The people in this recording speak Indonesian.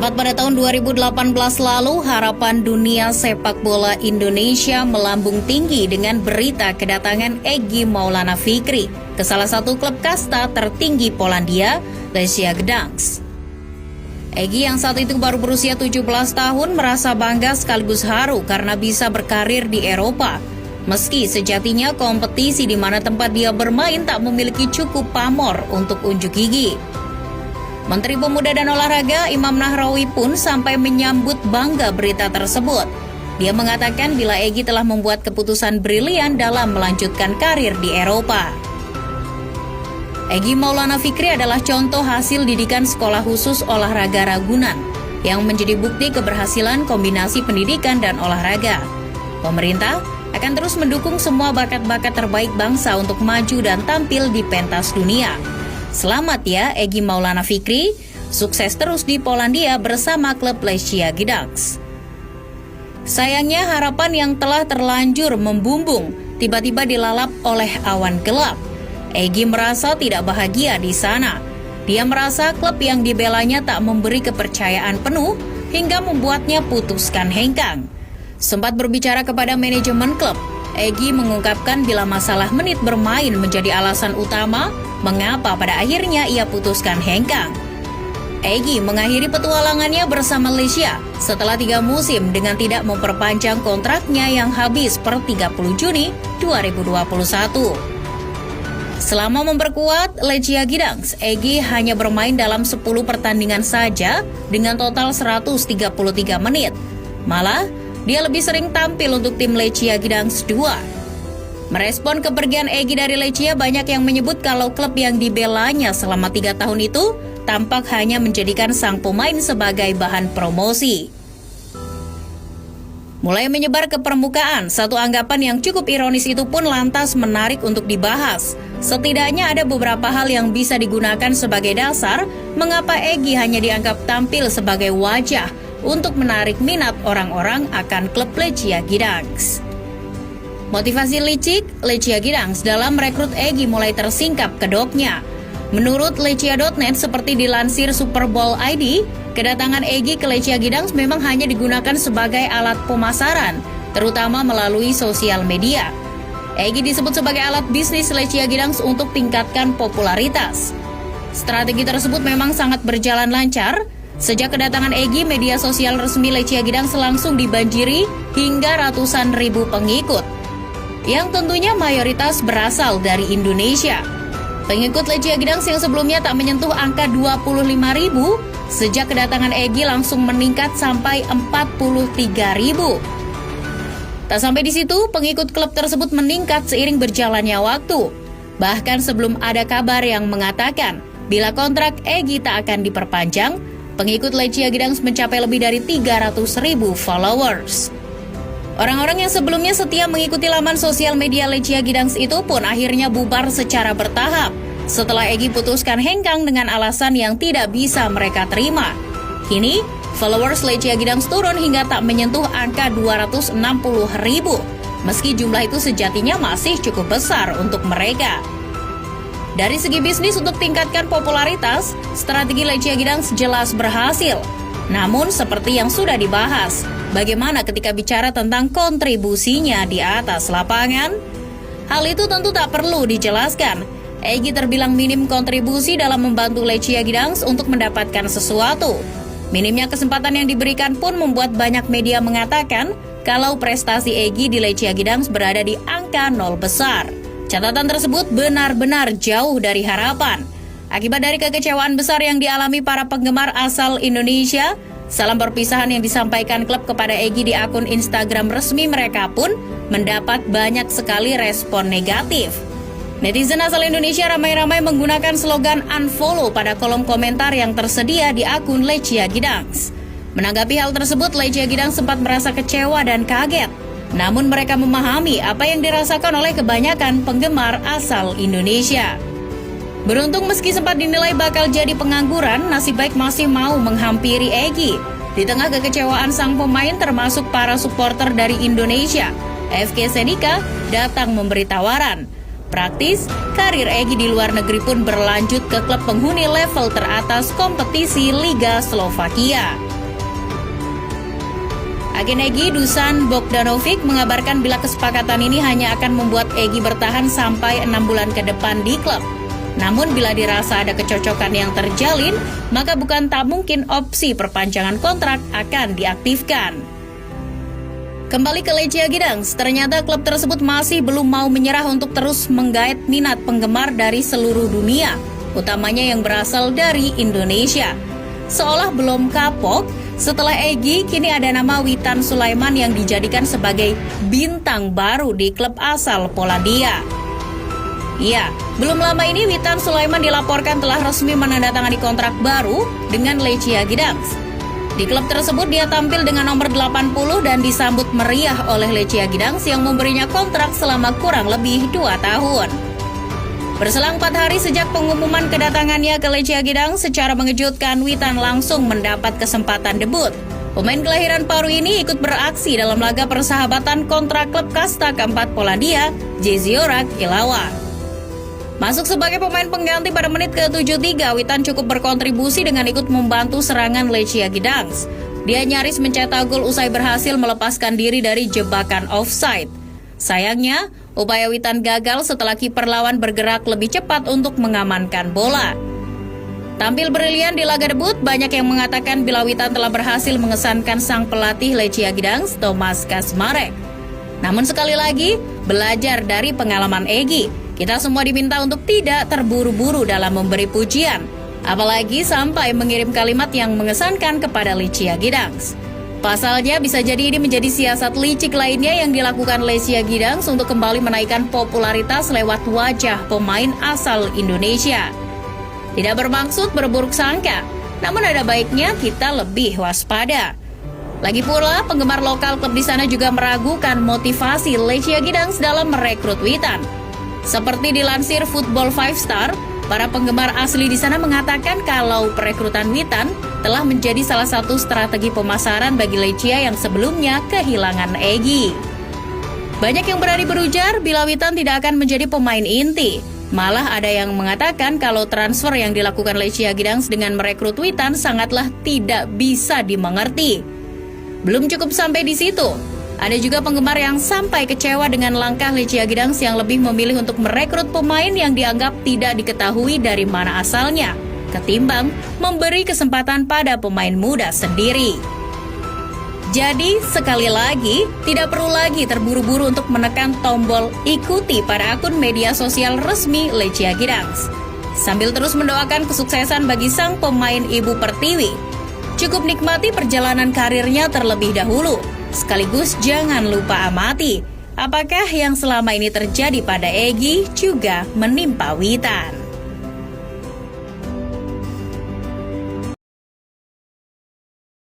Tepat pada tahun 2018 lalu, harapan dunia sepak bola Indonesia melambung tinggi dengan berita kedatangan Egy Maulana Fikri ke salah satu klub kasta tertinggi Polandia, Lechia Gdańsk. Egy yang saat itu baru berusia 17 tahun merasa bangga sekaligus haru karena bisa berkarir di Eropa. Meski sejatinya kompetisi di mana tempat dia bermain tak memiliki cukup pamor untuk unjuk gigi. Menteri Pemuda dan Olahraga Imam Nahrawi pun sampai menyambut bangga berita tersebut. Dia mengatakan bila Egy telah membuat keputusan brilian dalam melanjutkan karir di Eropa. Egy Maulana Fikri adalah contoh hasil didikan Sekolah Khusus Olahraga Ragunan yang menjadi bukti keberhasilan kombinasi pendidikan dan olahraga. Pemerintah akan terus mendukung semua bakat-bakat terbaik bangsa untuk maju dan tampil di pentas dunia. Selamat ya Egy Maulana Fikri, sukses terus di Polandia bersama klub Lechia Gdańsk. Sayangnya harapan yang telah terlanjur membumbung tiba-tiba dilalap oleh awan gelap. Egy merasa tidak bahagia di sana. Dia merasa klub yang dibelanya tak memberi kepercayaan penuh hingga membuatnya putuskan hengkang. Sempat berbicara kepada manajemen klub, Egy mengungkapkan bila masalah menit bermain menjadi alasan utama mengapa pada akhirnya ia putuskan hengkang. Egy mengakhiri petualangannya bersama Lechia setelah 3 musim dengan tidak memperpanjang kontraknya yang habis per 30 Juni 2021. Selama memperkuat Lechia Gdańsk, Egy hanya bermain dalam 10 pertandingan saja dengan total 133 menit. Malah, dia lebih sering tampil untuk tim Lechia Gdańsk 2. Merespon kepergian Egy dari Lechia, banyak yang menyebut kalau klub yang dibelanya selama 3 tahun itu tampak hanya menjadikan sang pemain sebagai bahan promosi. Mulai menyebar ke permukaan, satu anggapan yang cukup ironis itu pun lantas menarik untuk dibahas. Setidaknya ada beberapa hal yang bisa digunakan sebagai dasar mengapa Egy hanya dianggap tampil sebagai wajah untuk menarik minat orang-orang akan klub Lechia Gdańsk. Motivasi licik Lechia Gdańsk dalam merekrut Egy mulai tersingkap kedoknya. Menurut Lechia.net seperti dilansir Super Bowl ID, kedatangan Egy ke Lechia Gdańsk memang hanya digunakan sebagai alat pemasaran, terutama melalui sosial media. Egy disebut sebagai alat bisnis Lechia Gdańsk untuk tingkatkan popularitas. Strategi tersebut memang sangat berjalan lancar. Sejak kedatangan Egy, media sosial resmi Lechia Gdańsk langsung dibanjiri hingga ratusan ribu pengikut, yang tentunya mayoritas berasal dari Indonesia. Pengikut Lechia Gdańsk yang sebelumnya tak menyentuh angka 25.000, sejak kedatangan Egy langsung meningkat sampai 43.000. Tak sampai di situ, pengikut klub tersebut meningkat seiring berjalannya waktu. Bahkan sebelum ada kabar yang mengatakan bila kontrak Egy tak akan diperpanjang, pengikut Lechia Gdańsk mencapai lebih dari 300.000 followers. Orang-orang yang sebelumnya setia mengikuti laman sosial media Lechia Gdańsk itu pun akhirnya bubar secara bertahap setelah Egy putuskan hengkang dengan alasan yang tidak bisa mereka terima. Kini, followers Lechia Gdańsk turun hingga tak menyentuh angka 260.000, meski jumlah itu sejatinya masih cukup besar untuk mereka. Dari segi bisnis untuk tingkatkan popularitas, strategi Lechia Gdańsk jelas berhasil. Namun seperti yang sudah dibahas, bagaimana ketika bicara tentang kontribusinya di atas lapangan? Hal itu tentu tak perlu dijelaskan. Egy terbilang minim kontribusi dalam membantu Lechia Gdańsk untuk mendapatkan sesuatu. Minimnya kesempatan yang diberikan pun membuat banyak media mengatakan kalau prestasi Egy di Lechia Gdańsk berada di angka 0 besar. Catatan tersebut benar-benar jauh dari harapan. Akibat dari kekecewaan besar yang dialami para penggemar asal Indonesia, salam perpisahan yang disampaikan klub kepada Egy di akun Instagram resmi mereka pun mendapat banyak sekali respon negatif. Netizen asal Indonesia ramai-ramai menggunakan slogan unfollow pada kolom komentar yang tersedia di akun Lechia Gdańsk. Menanggapi hal tersebut, Lechia Gdańsk sempat merasa kecewa dan kaget. Namun mereka memahami apa yang dirasakan oleh kebanyakan penggemar asal Indonesia. Beruntung meski sempat dinilai bakal jadi pengangguran, nasib baik masih mau menghampiri Egy. Di tengah kekecewaan sang pemain termasuk para supporter dari Indonesia, FK Senica datang memberi tawaran. Praktis, karir Egy di luar negeri pun berlanjut ke klub penghuni level teratas kompetisi Liga Slovakia. Agen Egy Dusan Bogdanovic mengabarkan bila kesepakatan ini hanya akan membuat Egy bertahan sampai 6 bulan ke depan di klub. Namun bila dirasa ada kecocokan yang terjalin, maka bukan tak mungkin opsi perpanjangan kontrak akan diaktifkan. Kembali ke Lechia Gdansk, ternyata klub tersebut masih belum mau menyerah untuk terus menggait minat penggemar dari seluruh dunia, utamanya yang berasal dari Indonesia. Seolah belum kapok, setelah Egy, kini ada nama Witan Sulaiman yang dijadikan sebagai bintang baru di klub asal Polandia. Ya, belum lama ini Witan Sulaiman dilaporkan telah resmi menandatangani kontrak baru dengan Lechia Gdansk. Di klub tersebut dia tampil dengan nomor 80 dan disambut meriah oleh Lechia Gdansk yang memberinya kontrak selama kurang lebih 2 tahun. Berselang 4 hari sejak pengumuman kedatangannya ke Lechia Gdansk, secara mengejutkan Witan langsung mendapat kesempatan debut. Pemain kelahiran Paru ini ikut beraksi dalam laga persahabatan kontra klub kasta keempat Polandia, Jeziorak Ilawa. Masuk sebagai pemain pengganti pada menit ke-73, Witan cukup berkontribusi dengan ikut membantu serangan Lechia Gdansk. Dia nyaris mencetak gol usai berhasil melepaskan diri dari jebakan offside. Sayangnya, upaya Witan gagal setelah kiper lawan bergerak lebih cepat untuk mengamankan bola. Tampil brilian di laga debut, banyak yang mengatakan bila Witan telah berhasil mengesankan sang pelatih Lechia Gdansk, Tomasz Kaczmarek. Namun sekali lagi, belajar dari pengalaman Egy, kita semua diminta untuk tidak terburu-buru dalam memberi pujian, apalagi sampai mengirim kalimat yang mengesankan kepada Lechia Gdansk. Pasalnya bisa jadi ini menjadi siasat licik lainnya yang dilakukan Lechia Gdansk untuk kembali menaikkan popularitas lewat wajah pemain asal Indonesia. Tidak bermaksud berburuk sangka, namun ada baiknya kita lebih waspada. Lagi pula, penggemar lokal klub di sana juga meragukan motivasi Lechia Gdansk dalam merekrut Witan. Seperti dilansir Football 5 Star, para penggemar asli di sana mengatakan kalau perekrutan Witan telah menjadi salah satu strategi pemasaran bagi Lechia yang sebelumnya kehilangan Egy. Banyak yang berani berujar bila Witan tidak akan menjadi pemain inti. Malah ada yang mengatakan kalau transfer yang dilakukan Lechia Gdansk dengan merekrut Witan sangatlah tidak bisa dimengerti. Belum cukup sampai di situ. Ada juga penggemar yang sampai kecewa dengan langkah Lechia Gdansk yang lebih memilih untuk merekrut pemain yang dianggap tidak diketahui dari mana asalnya, ketimbang memberi kesempatan pada pemain muda sendiri. Jadi, sekali lagi, tidak perlu lagi terburu-buru untuk menekan tombol ikuti pada akun media sosial resmi Lechia Gdansk. Sambil terus mendoakan kesuksesan bagi sang pemain Ibu Pertiwi, cukup nikmati perjalanan karirnya terlebih dahulu. Sekaligus jangan lupa amati apakah yang selama ini terjadi pada Egy juga menimpa Witan.